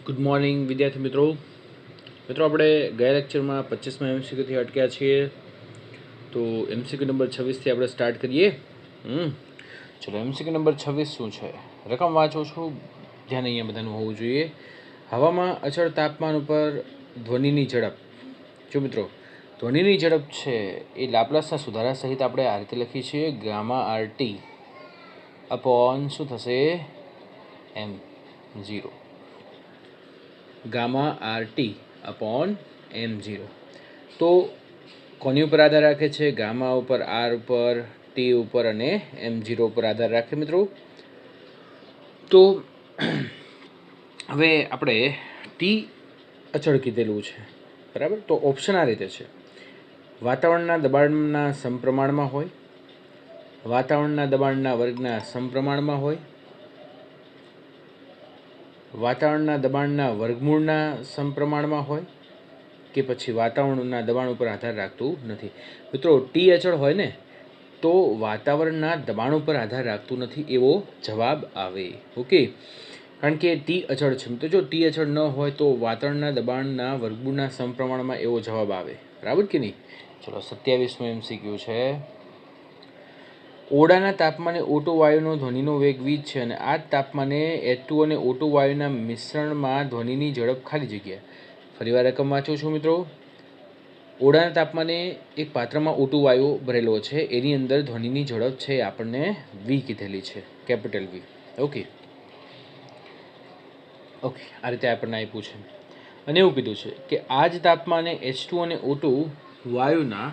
Good morning વિદ્યાર્થી મિત્રો. આપણે ગયા લેક્ચરમાં 25માં એમસીક્યુથી અટક્યા છીએ, તો એમસીક્યુ નંબર 26થી આપણે સ્ટાર્ટ કરીએ. ચલો, એમસીક્યુ નંબર 26 શું છે? રકમ વાંચો છું, ધ્યાન અહીંયા બધાનું હોવું જોઈએ. હવામાં અચળ તાપમાન ઉપર ધ્વનિની ઝડપ. જો મિત્રો, ધ્વનિની ઝડપ છે એ લાપ્લાસના સુધારા સહિત આપણે આ રીતે લખીએ છીએ, ગામા આર ટી અપોન શું થશે? M0. Gamma r t upon M0. તો કોની ઉપર આધાર રાખે છે? ગામા ઉપર, આર ઉપર, ટી ઉપર અને M0 ઉપર આધાર રાખે મિત્રો. તો હવે આપણે ટી અચળ કીધેલું છે, બરાબર. તો ઓપ્શન આ રીતે છે: વાતાવરણના દબાણના સમપ્રમાણમાં હોય, વાતાવરણના દબાણના વર્ગના સમપ્રમાણમાં હોય, વાતાવરણના દબાણના વર્ગમૂળના સમપ્રમાણમાં હોય, કે પછી વાતાવરણના દબાણ ઉપર આધાર રાખતું નથી. મિત્રો, ટી અચળ હોય ને તો વાતાવરણના દબાણ ઉપર આધાર રાખતું નથી એવો જવાબ આવે. ઓકે, કારણ કે ટી અચળ છે. તો જો ટી અચળ ન હોય તો વાતાવરણના દબાણના વર્ગમૂળના સમપ્રમાણમાં એવો જવાબ આવે, બરાબર કે નહીં? ચલો, 27મો એમસીક્યુ છે. ઓરડાના તાપમાને O2 વાયુનો ધ્વનિનો વેગ v છે અને આ જ તાપમાને H2 અને O2 વાયુના મિશ્રણમાં ધ્વનિની ઝડપ ખાલી જગ્યા. ફરીવાર રકમ વાંચું છું મિત્રો. ઓરડાના તાપમાને એક પાત્રમાં O2 વાયુ ભરેલો છે, એની અંદર ધ્વનિની ઝડપ છે આપણને v કીધેલી છે, કેપિટલ V. ઓકે, આ રીતે આપણને આપ્યું છે. અને એવું કીધું છે કે આ જ તાપમાને H2 અને O2 વાયુના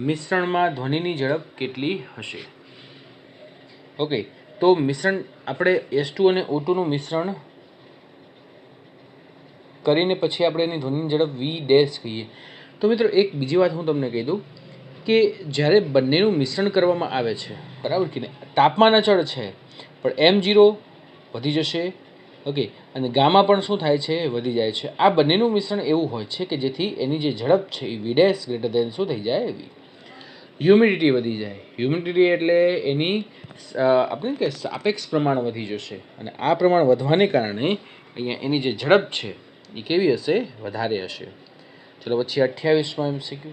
મિશ્રણમાં ધ્વનિની ઝડપ કેટલી હશે? ઓકે, તો મિશ્રણ આપણે H2 અને O2નું મિશ્રણ કરીને પછી આપણે એની ધ્વનિની ઝડપ v ડેશ કહીએ. તો મિત્રો, એક બીજી વાત હું તમને કહી દઉં કે જ્યારે બંનેનું મિશ્રણ કરવામાં આવે છે, બરાબર કે નહીં, તાપમાન અચળ છે પણ M0 વધી જશે. ઓકે, અને ગામા પણ શું થાય છે? વધી જાય છે. આ બંનેનું મિશ્રણ એવું હોય છે કે જેથી એની જે ઝડપ છે એ v ડેશ ગ્રેટર દેન શું થઈ જાય? v. હ્યુમિડિટી વધી જાય. હ્યુમિડિટી એટલે એની આપણે કે સાપેક્ષ પ્રમાણ વધી જશે, અને આ પ્રમાણ વધવાને કારણે અહીંયા એની જે ઝડપ છે એ કેવી હશે? વધારે હશે. ચલો, પછી 28મો એમસીક્યુ.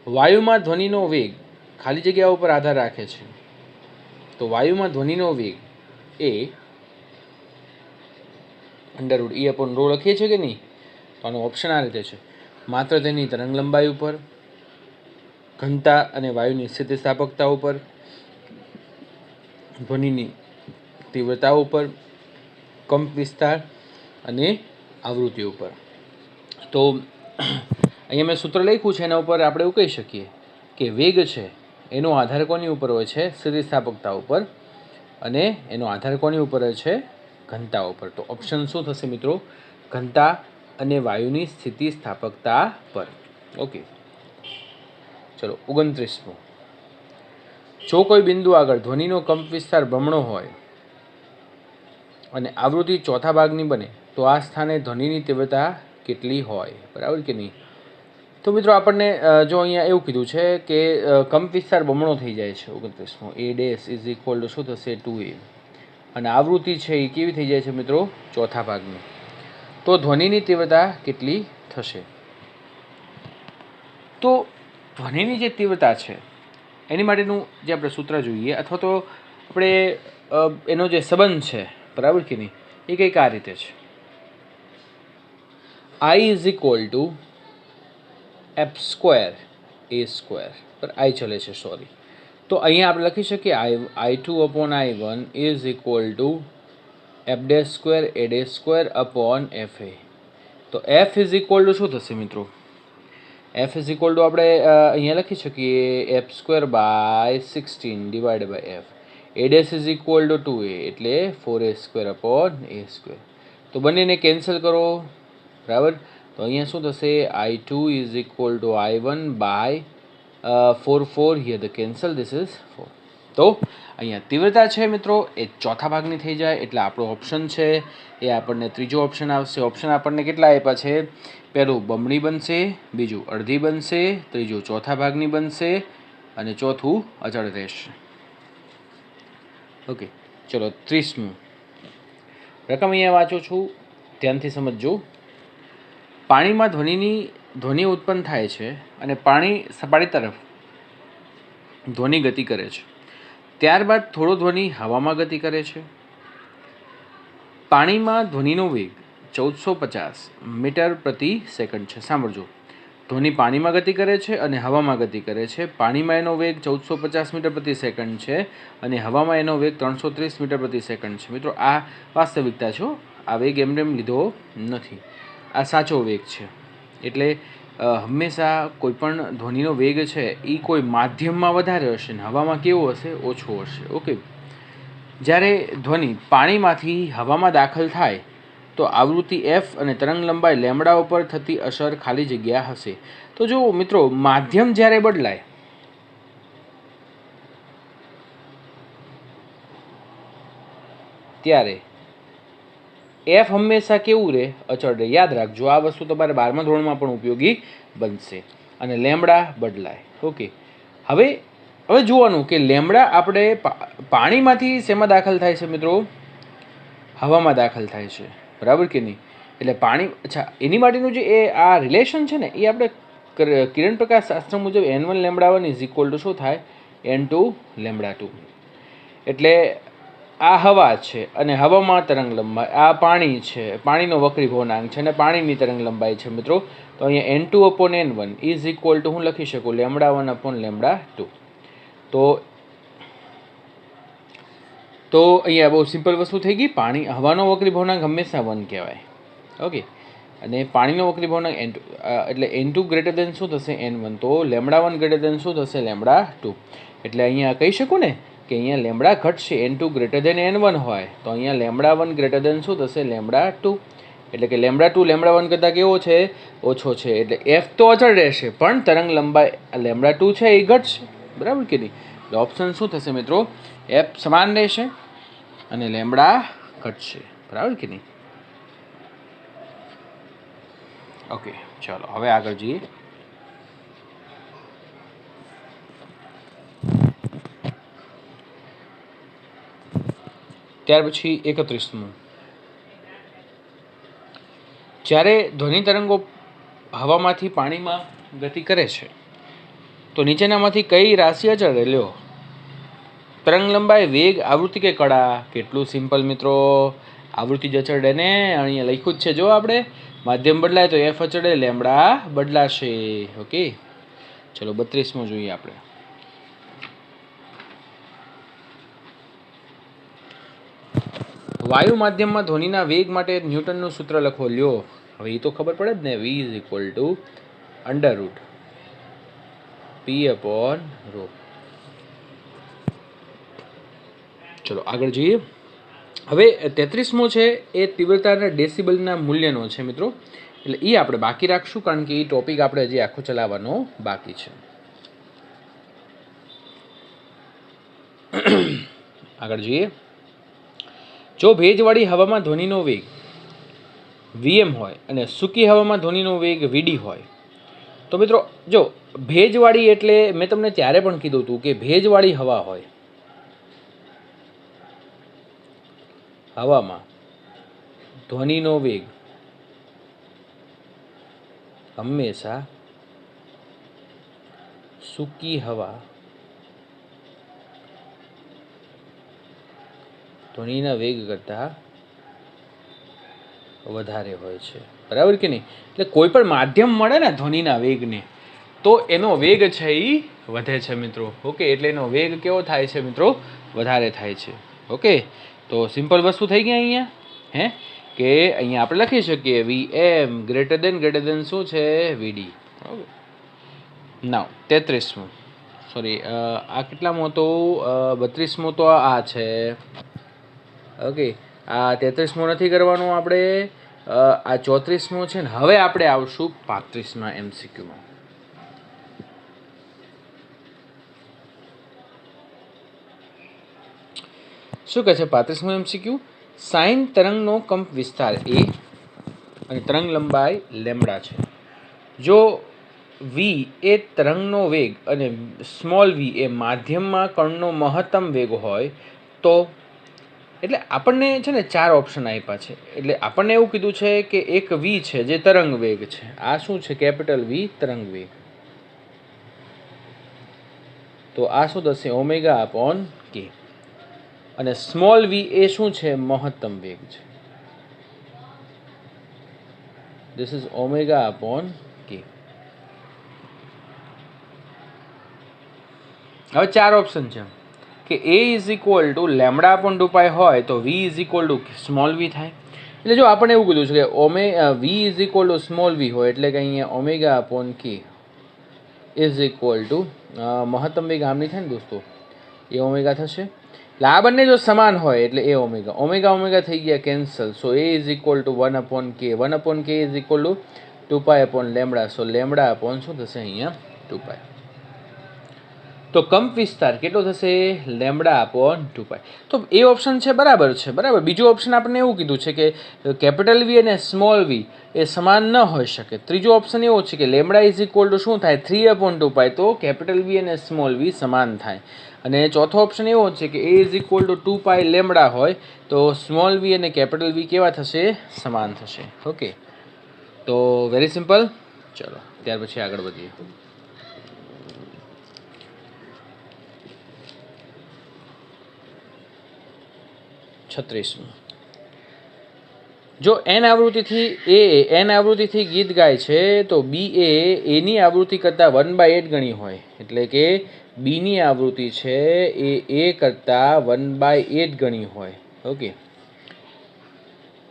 વાયુમાં ધ્વનિનો વેગ ખાલી જગ્યા ઉપર આધાર રાખે છે. તો વાયુમાં ધ્વનિનો વેગ એ અંડરરૂટ E અપોન ρ લખીએ છીએ કે નહીં? તો આનો ઓપ્શન આ રીતે છે: માત્ર તેની તરંગ લંબાઈ ઉપર, ઘનતા અને વાયુની સ્થિતિસ્થાપકતા ઉપર, ધ્વનિની તીવ્રતા ઉપર, કંપ વિસ્તાર અને આવૃત્તિ ઉપર. તો અહીંયા મેં સૂત્ર લખ્યું છે, એના ઉપર આપણે એવું કહી શકીએ કે વેગ છે એનો આધાર કોની ઉપર હોય છે? સ્થિતિસ્થાપકતા ઉપર. અને એનો આધાર કોની ઉપર હોય છે? ઘનતા ઉપર. તો ઓપ્શન શું થશે મિત્રો? ઘનતા અને વાયુની સ્થિતિસ્થાપકતા પર. ઓકે, ચલો, 29મો. જો કોઈ બિંદુ આગળ ધ્વનિનો કંપ વિસ્તાર બમણો હોય અને આવૃત્તિ ચોથા ભાગની બને તો આ સ્થાને ધ્વનિની તીવ્રતા કેટલી હોય? બરાબર કે નહીં? તો મિત્રો, આપણને જો અહીંયા એવું કીધું છે કે કંપ વિસ્તાર બમણો થઈ જાય છે. 29મો, A dash is equal two શું થશે? 2A. અને આવૃત્તિ છે એ કેવી થઈ જાય છે મિત્રો? ચોથા ભાગની. તો ધ્વનિની તીવ્રતા કેટલી થશે? તો ધ્વનિની જે તીવ્રતા છે એની માટેનું જે આપણે સૂત્ર જોઈએ, અથવા તો આપણે એનો જે સંબંધ છે, બરાબર કે નહીં, એ કંઈક આ રીતે છે: I is equal two f² a² પર I ચલે છે, સોરી. તો અહીંયા આપણે લખી શકીએ I2 upon I1 is equal two f² a² upon fa. તો f ઇઝ ઇક્વલ ટુ શું થશે મિત્રો? f ઇઝ ઇક્વલ ટુ આપણે અહીંયા લખી શકીએ f²/16 divide by f. a dash is equal to 2a એટલે 4a² અપોન a². તો બંનેને કેન્સલ કરો, બરાબર. તો અહીંયા શું થશે? I2 is equal to I1 by 4 here the cancel, this is 4. તો અહીંયા તીવ્રતા છે મિત્રો એ ચોથા ભાગની થઈ જાય, એટલે આપણો ઓપ્શન છે એ આપણને ત્રીજો ઓપ્શન આવશે. ઓપ્શન આપણને કેટલા આપ્યા છે? પહેલું બમણી બનશે, બીજું અડધી બનશે, ત્રીજું ચોથા ભાગની બનશે અને ચોથું અચળ રહેશે. ઓકે, ચલો, 30મું. રકમ અહીંયા વાંચું છું, ધ્યાનથી સમજજો. પાણીમાં ધ્વનિ ઉત્પન્ન થાય છે અને પાણી સપાટી તરફ ધ્વનિ ગતિ કરે છે. ત્યારબાદ થોડો ધ્વનિ હવામાં ગતિ કરે છે. પાણીમાં ધ્વનિનો વેગ 1450 મીટર પ્રતિ સેકન્ડ છે. સાંભળજો, ધ્વનિ પાણીમાં ગતિ કરે છે અને હવામાં ગતિ કરે છે. પાણીમાં એનો વેગ 1450 મીટર પ્રતિ સેકન્ડ છે અને હવામાં એનો વેગ 330 મીટર પ્રતિ સેકન્ડ છે. મિત્રો, આ વાસ્તવિકતા છે, આ વેગ એમને લીધો નથી, આ સાચો વેગ છે. એટલે હંમેશા કોઈપણ ધ્વનિનો વેગ છે એ કોઈ માધ્યમમાં વધારે હશે ને હવામાં કેવો હશે, ઓછો હશે. ઓકે, જ્યારે ધ્વનિ પાણીમાંથી હવામાં દાખલ થાય તો આવૃત્તિ એફ અને તરંગ લંબાઈ લેમ્બડા ઉપર થતી અસર ખાલી જગ્યા હશે. તો જો મિત્રો, માધ્યમ જ્યારે બદલાય ત્યારે એફ હંમેશા કેવું રહે, અચળ રહે. યાદ રાખજો, આ વસ્તુ તમારે 12મા ધોરણમાં પણ ઉપયોગી બનશે. અને લેમ્બડા બદલાય. ઓકે, હવે જોવાનું કે લેમ્બડા આપણે પાણીમાંથી શેમાં દાખલ થાય છે મિત્રો? હવામાં દાખલ થાય છે, બરાબર કે નહીં? એટલે પાણી, અચ્છા, એની માટેનું જે આ રિલેશન છે ને એ આપણે કિરણ પ્રકાશ શાસ્ત્ર મુજબ n1 lambda 1 is equal two શું થાય? n2 lambda 2. એટલે આ હવા છે અને હવામાં તરંગ લંબાઈ, આ પાણી છે, પાણીનો વક્રી ભવનાંક છે અને પાણીની તરંગ લંબાઈ છે મિત્રો. તો અહીંયા n2 upon n1 is equal two હું લખી શકું લેમ્બડા 1 અપોન લેમ્બડા 2. તો અહીંયા બહુ સિમ્પલ વસ્તુ થઈ ગઈ. હવાનો વક્રી ભવનાંક હંમેશા 1 કહેવાય. ઓકે, અને પાણીનો વક્રી ભવનાંક n2, એટલે n2 ગ્રેટર દેન શું થશે? n1. તો લેમ્બડા 1 ગ્રેટર દેન શું થશે? લેમ્બડા 2. એટલે અહીંયા કહી શકું ને કે અહીંયા લેમ્બડા ઘટશે, n2 ગ્રેટર દેન n1 હોય તો અહીંયા લેમ્બડા 1 ગ્રેટર દેન શું થશે? લેમ્બડા 2. એટલે કે લેમ્બડા 2 લેમ્બડા 1 કરતાં કેવો છે? ઓછો છે. એટલે એફ તો અચળ રહેશે પણ તરંગ લંબાઈ લેમ્બડા 2 છે એ ઘટશે, બરાબર કે નહીં? એટલે ઓપ્શન શું થશે મિત્રો? એફ સમાન રહેશે અને લેમ્બડા ઘટશે, બરાબર કે નહીં? ઓકે, ચાલો હવે આગળ જઈએ. ત્યાર પછી 31મું, જ્યારે ધ્વનિ તરંગો હવામાંથી પાણીમાં ગતિ કરે છે તો નીચેનામાંથી કઈ રાશિ અચળ રહે? લ્યો, તરંગ લંબાઈ, વેગ, આવૃત્તિ કે કળા? કેટલું સિમ્પલ મિત્રો, આવૃત્તિ જ અચળ રહે ને. અહીંયા લખ્યું જ છે, જો આપણે માધ્યમ બદલાય તો એફ અચળ રહે, લેમ્બડા બદલાશે. ઓકે, ચલો 32મું જોઈએ આપણે. વાયુ માધ્યમમાં ધ્વનિના વેગ માટે ન્યૂટનનું સૂત્ર લખો. લ્યો, હવે એ તો ખબર પડે જ ને, v is equal to under root p upon rho. ચલો આગળ જઈએ. હવે 33મો છે એ તીવ્રતાના ડેસિબલના મૂલ્યનો છે મિત્રો. એટલે એ આપણે બાકી રાખશું કારણ કે એ ટોપિક આપણે હજી આખો ચલાવવાનો બાકી છે. આગળ જઈએ. જો ભેજવાળી હવામાં ધ્વનિનો વેગ vm હોય અને સૂકી હવામાં ધ્વનિનો વેગ vd હોય તો મિત્રો જો ભેજવાળી એટલે મેં તમને ત્યારે પણ કીધું હતું કે ભેજવાળી હવા હોય, હવામાં ધ્વનિનો વેગ હંમેશા સૂકી હવા ધ્વનિના વેગ કરતાં વધારે હોય છે, બરાબર કે નહીં? એટલે કોઈ પણ માધ્યમ મળે ને ધ્વનિના વેગને તો એનો વેગ છે એ વધે છે મિત્રો. ઓકે, એટલે એનો વેગ કેવો થાય છે મિત્રો? વધારે થાય છે. ઓકે, તો સિમ્પલ વસ્તુ થઈ ગઈ અહીંયા, હે કે અહીંયા આપણે લખી શકીએ vm ગ્રેટર દેન શું છે? vd. ઓકે, નાવ 33મું, સોરી આ કેટલામું હતું? 32મું તો આ છે. ઓકે, આ 33મું નથી કરવાનું આપણે, આ 34મું છે ને. હવે આપણે આવશું 35મા MCQમાં. શું કહે છે 35મું MCQ? સાઇન તરંગનો કંપ વિસ્તાર a અને તરંગ લંબાઈ લેમ્બડા છે. જો v એ તરંગનો વેગ અને સ્મોલ v એ માધ્યમમાં કણનો મહત્તમ વેગ હોય તો એટલે આપણને છે ને 4 ઓપ્શન આપ્યા છે. એટલે આપણને એવું કીધું છે કે એક v છે જે તરંગ વેગ છે. આ શું છે? કેપિટલ v તરંગ વેગ. તો આ શું થશે? Omega upon k. અને સ્મોલ v એ શું છે? મહત્તમ વેગ છે. This is omega upon k. હવે 4 ઓપ્શન છે કે a is equal two lambda upon 2 હોય તો v is equal two small v થાય. એટલે જો આપણે એવું કીધું છે કે v is equal two small v હોય એટલે કે અહીંયા omega upon k is equal two મહત્તમ વેગ આમની થાય ને દોસ્તો, એ ઓમેગા થશે. એટલે આ બંને જો સમાન હોય એટલે એ ઓમેગા ઓમેગા ઓમેગા થઈ ગયા cancel. So A is equal two 1 upon k. 1 upon k is equal two 2 upon lambda. So lambda upon શું થશે અહીંયા? 2 તો કંપ વિસ્તાર કેટલો થશે? લેમડા અપોન 2 તો એ ઓપ્શન છે બરાબર છે. બરાબર. બીજો ઓપ્શન આપણને એવું કીધું છે કે કેપિટલ વી અને સ્મોલ વી એ સમાન ન હોઈ શકે. ત્રીજો ઓપ્શન એવો છે કે લેમડા ઇઝ ઇક્વલ ટુ શું થાય? 3 અપોન 2 તો કેપિટલ વી અને સ્મોલ વી સમાન થાય. અને ચોથો ઓપ્શન એવો છે કે એ ઇઝ ઇક્વલ ટુ 2 લેમડા હોય તો સ્મોલ વી અને કેપિટલ વી કેવા થશે? સમાન થશે. ઓકે, તો વેરી સિમ્પલ. ચલો ત્યાર પછી આગળ વધીએ. 36 જો n આવૃત્તિથી ગીત ગાય છે તો b એ એની આવૃત્તિ કરતાં 1/8 ગણી હોય, એટલે કે b ની આવૃત્તિ છે એ a કરતાં 1/8 ગણી હોય. ઓકે,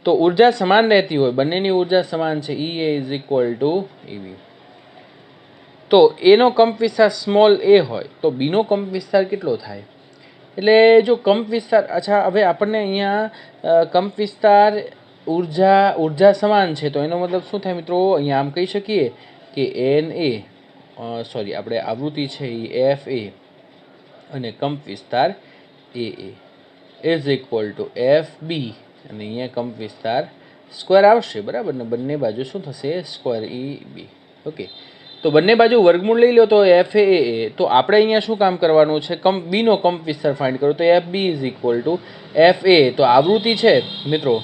તો ઉર્જા સમાન રહેતી હોય, બંનેની ઉર્જા સમાન છે. ea is equal two ev. તો એનો કંપ વિસ્તાર સ્મોલ a હોય તો b નો કંપ વિસ્તાર કેટલો થાય? એટલે જો કંપ વિસ્તાર, અચ્છા હવે આપણને અહીંયા કંપ વિસ્તાર ઉર્જા સમાન છે તો એનો મતલબ શું થાય મિત્રો? અહીંયા આમ કહી શકીએ કે એન એ સોરી આપણે આવૃત્તિ છે એ એફ એ અને કંપ વિસ્તાર A is equal to F B અને અહીંયા કંપ વિસ્તાર સ્ક્વેર આવશે. બરાબર ને? બંને બાજુ શું થશે? સ્ક્વેર ઈ બી. ઓકે, તો બંને બાજુ વર્ગમૂળ લઈ લો તો એફ એ. તો આપણે અહીંયા શું કામ કરવાનું છે? બી નો કંપ વિસ્તાર ફાઇન્ડ કરો તો F B is equal to F A. તો આવૃત્તિ છે મિત્રો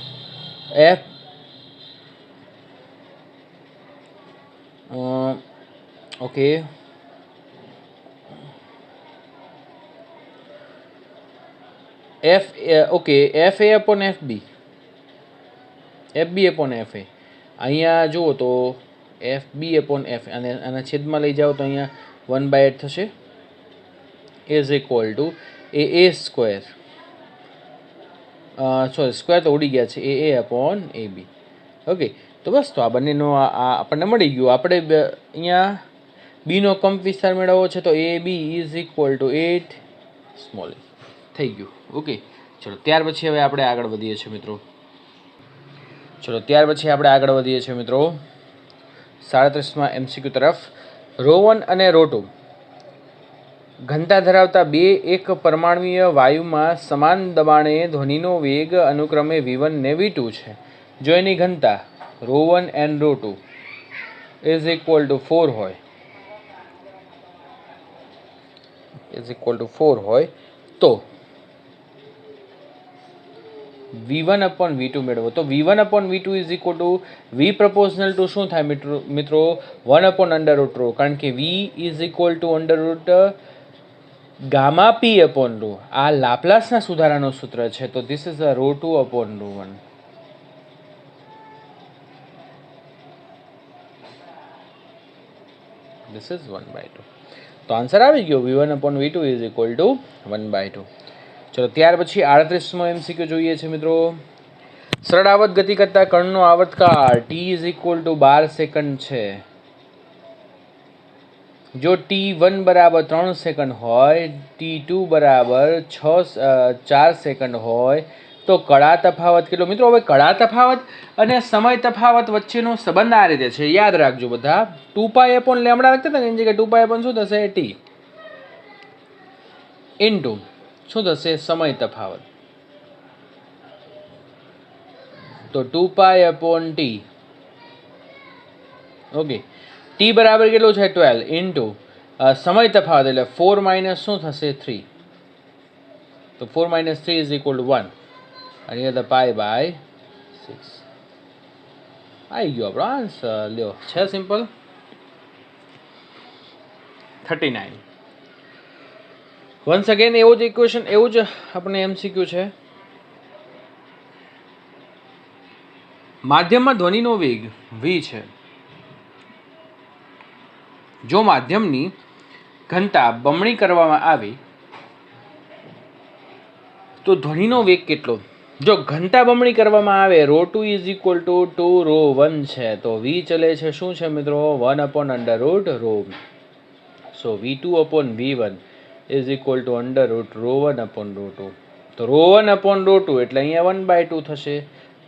F okay F A upon F B upon F A. અહીંયા જુઓ તો એફ બી અપોન એફ અને આના છેદમાં લઈ જાઓ તો અહીંયા 1/8 થશે. Is equal two A square sorry square તો ઉડી ગયા છે એ અપોન એ બી. ઓકે, તો બસ તો આ બંનેનો આપણને મળી ગયું. આપણે અહીંયા બીનો કંપ વિસ્તાર મેળવવો છે તો A B is equal to 8 small A થઈ ગયું. ઓકે, ચલો ત્યાર પછી હવે આપણે આગળ વધીએ છીએ મિત્રો. 37માં MCQ તરફ. રો1 અને રો2 ઘનતા ધરાવતા બે એક પરમાણુય વાયુમાં સમાન દબાણે ધ્વનિનો વેગ અનુક્રમે v1 ને v2 છે. જો એની ઘનતા રો1 એન્ડ રો2 ઇઝ ઇક્વલ ટુ 4 હોય તો v1 અપોન v2 મેળવો. તો v1 upon v2 is equal two v પ્રપોઝનલ two શું થાય મિત્રો? 1 અપોન અંડર રૂટ રો, કારણ કે v is equal to under root gamma P upon rho. આ લાપ્લાસના સુધારાનું સૂત્ર છે. તો ધીસ ઇઝ રો2 અપોન રો1. This is 1/2. તો આન્સર આવી ગયો. v1 upon v2 is equal two 1/2. ચલો ત્યાર પછી 38મો MCQ જોઈએ છે મિત્રો. સરળ આવર્ત ગતિ કરતા કણનો આવર્તકાળ t is equal two 12 second છે. જો t1 બરાબર 3 સેકન્ડ હોય, t2 બરાબર 4 સેકન્ડ હોય તો કળા તફાવત કેટલો? મિત્રો હવે કળા તફાવત અને સમય તફાવત વચ્ચેનો સંબંધ આ રીતે છે, યાદ રાખજો બધા. 2π અપોન લેમડા લખતા હતા ને એની જગ્યાએ 2π અપોન શું થશે? t ઇન્ટુ શું થશે? સમય તફાવત. તો 2π અપોન t. ઓકે, t બરાબર કેટલું છે? 12 ઇન્ટુ સમય તફાવત એટલે 4 માઇનસ શું થશે? 3. તો 4 - 3 ઇઝ ઇક્વલ ટુ 1. અને અહીંયા તો પાઈ બાય 6 આવી ગયો આપણો આન્સર. લ્યો છે સિમ્પલ 39. વન્સ અગેન એવું જ ઇક્વેશન, એવું જ આપણે MCQ છે. માધ્યમમાં ધ્વનિનો વેગ v છે. જો માધ્યમની ઘનતા બમણી કરવામાં આવે તો ધ્વનિનો વેગ કેટલો? જો ઘનતા બમણી કરવામાં આવે ρ2 = 2 ρ1 છે તો v ચલે છે શું છે મિત્રો 1/√ρ. સો v2 upon v1 is equal to √ρ1/√2. તો ρ1/√2 એટલે અહીંયા 1/2 થશે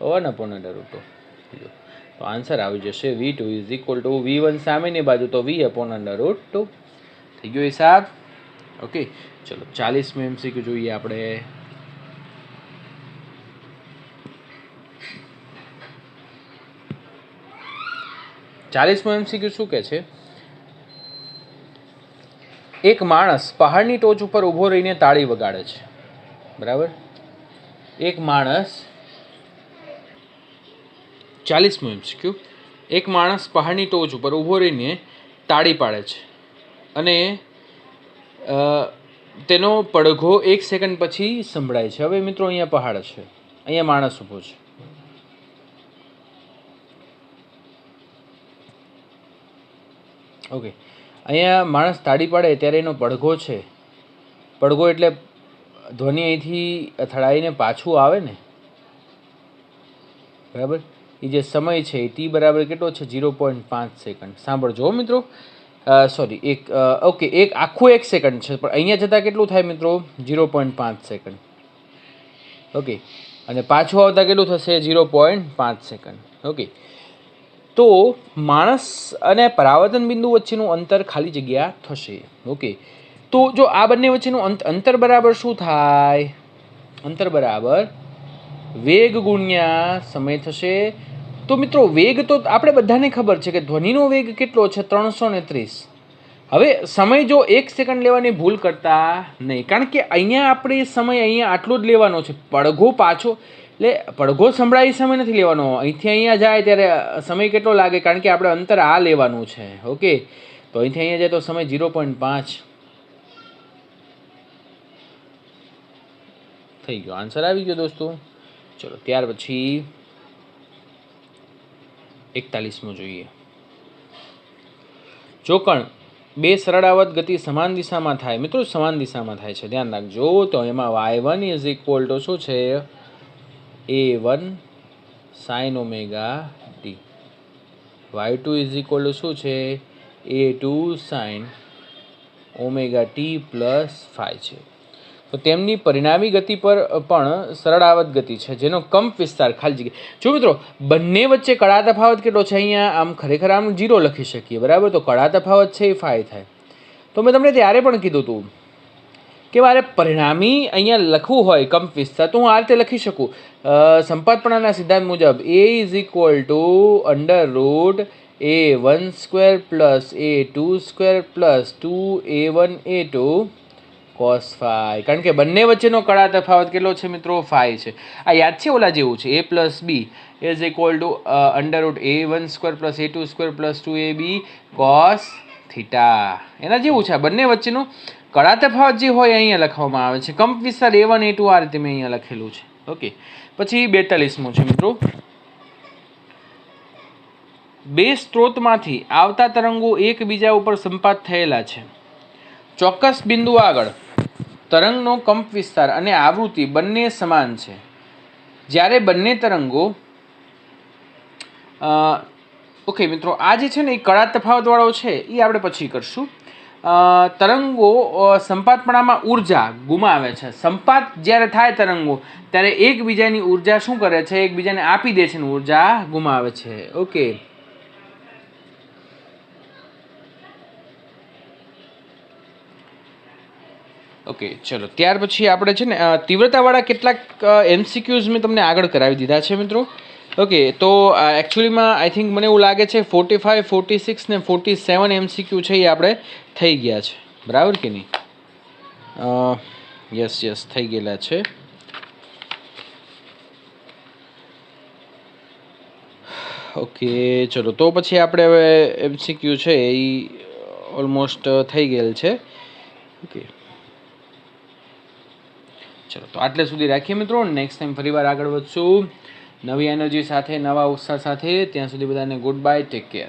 1/√2. તો આન્સર આવી જશે v2 is equal to v1 સામેની બાજુ તો v/√2 થઈ ગયો હિસાબ. ઓકે ચલો 40 MCQ જોઈએ આપણે. MCQ શું કહે છે? એક માણસ પહાડની ટોચ ઉપર ઊભો રહીને તાળી વગાડે છે. બરાબર, એક માણસ 40 MCQ. એક માણસ પહાડની ટોચ ઉપર ઊભો રહીને તાળી પાડે છે અને તેનો પડઘો 1 સેકન્ડ પછી સંભળાય છે. હવે મિત્રો અહીંયા પહાડ છે, અહીંયા માણસ ઊભો છે. ઓકે, અહીંયા માણસ તાળી પાડે ત્યારે એનો પડઘો છે, પડઘો એટલે ધ્વનિ અહીંથી અથડાઈને પાછું આવે ને, બરાબર. એ જે સમય છે એ t બરાબર કેટલો છે 0.5 સેકન્ડ. સાંભળજો મિત્રો, સોરી ઓકે એક આખું 1 સેકન્ડ છે પણ અહીંયા જતાં કેટલું થાય મિત્રો 0.5 સેકન્ડ. ઓકે, અને પાછું આવતા કેટલું થશે 0.5 સેકન્ડ. ઓકે, તો માણસ અને પરાવર્તન બિંદુ વચ્ચેનું અંતર ખાલી જગ્યા થશે. ઓકે, તો જો આ બંને વચ્ચેનું અંતર બરાબર શું થાય? અંતર બરાબર વેગ ગુણ્યા સમય થશે. તો મિત્રો વેગ તો આપણે બધાને ખબર છે કે ધ્વનિનો વેગ કેટલો છે 330. હવે સમય જો 1 સેકન્ડ લેવાની ભૂલ કરતા નહીં, કારણ કે અહીંયા આપણે સમય અહીંયા આટલો જ લેવાનો છે. પડઘો પાછો એટલે પડઘો સંભળાય સમય નથી લેવાનો, અહીંથી અહીંયા જાય ત્યારે સમય કેટલો લાગે, કારણ કે આપણે અંતર આ લેવાનું છે. ઓકે, તો અહીંથી અહીંયા જાય તો સમય 0.5 થઈ ગયો. આન્સર આવી ગયો દોસ્તો. ચલો ત્યાર પછી 41 જોઈએ. જો કણ બે સરળાવત ગતિ સમાન દિશામાં થાય, મિત્રો સમાન દિશામાં થાય છે, ધ્યાન રાખજો. તો એમાં y1 = શું છે a1 sin omega t, y2 = શું છે a2 sin omega t plus phi છે. તો તેમની પરિણામી ગતિ પર પણ સરળાવત ગતિ છે જેનો કંપ વિસ્તાર ખાલી જગ્યા. જો મિત્રો બંને વચ્ચે કળા તફાવત કેટલો છે? અહીંયા આમ ખરેખર આમ 0 લખી શકીએ, બરાબર. તો કળા તફાવત છે એ phi થાય. તો મેં તમને ત્યારે પણ કીધું હતું કે મારે પરિણામી અહીંયા લખવું હોય કંપ વિસ્તાર તો હું આ રીતે લખી શકું. સંપાતપણાના સિદ્ધાંત મુજબ a = √a1² plus a2² plus 2a1 a2 cos phi, કારણ કે બંને વચ્ચેનો કળા તફાવત કેટલો છે મિત્રો phi છે. આ યાદ છે ઓલા જેવું છે a plus b is equal to √a1² plus a2² plus 2ab cos theta. એના જેવું છે. આ બંને વચ્ચેનો કળા તફાવત જે હોય અહીંયા લખવામાં આવે છે. કંપ વિસ્તાર a1 a2 આ રીતે મેં અહીંયા લખેલું છે. ઓકે, પછી 42 છે મિત્રો. બે સ્ત્રોતમાંથી આવતા તરંગો એકબીજા ઉપર સંપાત થયેલા છે. ચોક્કસ બિંદુ આગળ તરંગનો કંપ વિસ્તાર અને આવૃત્તિ બંને સમાન છે. જ્યારે બંને તરંગો ઓકે મિત્રો, આ જે છે ને એ કળા તફાવતવાળો છે એ આપણે પછી કરશું. તરંગો સંપાતપણામાં ઉર્જા ગુમાવે છે. સંપાત જ્યારે થાય તરંગો ત્યારે એકબીજાની ઉર્જા શું કરે છે? એકબીજાને આપી દે છે ને ઉર્જા ગુમાવે છે. ઓકે, ઓકે ચલો ત્યાર પછી આપણે છે ને તીવ્રતાવાળા કેટલાક MCQs મેં તમને આગળ કરાવી દીધા છે મિત્રો. ઓકે, તો એકચ્યુઅલીમાં આઈ થિંક મને એવું લાગે છે 45, 46 ને 47 MCQ છે એ આપણે થઈ ગયા છે, બરાબર કે નહીં? યસ થઈ ગયેલા છે. ઓકે, ચલો તો પછી આપણે હવે MCQ છે એ ઓલમોસ્ટ થઈ ગયેલ છે. ઓકે, ચલો તો આટલે સુધી રાખીએ મિત્રો. નેક્સ્ટ ટાઈમ ફરીવાર આગળ વધશું નવી એનર્જી સાથે, નવા ઉત્સાહ સાથે. ત્યાં સુધી બધાને ગુડ બાય, ટેક કેર.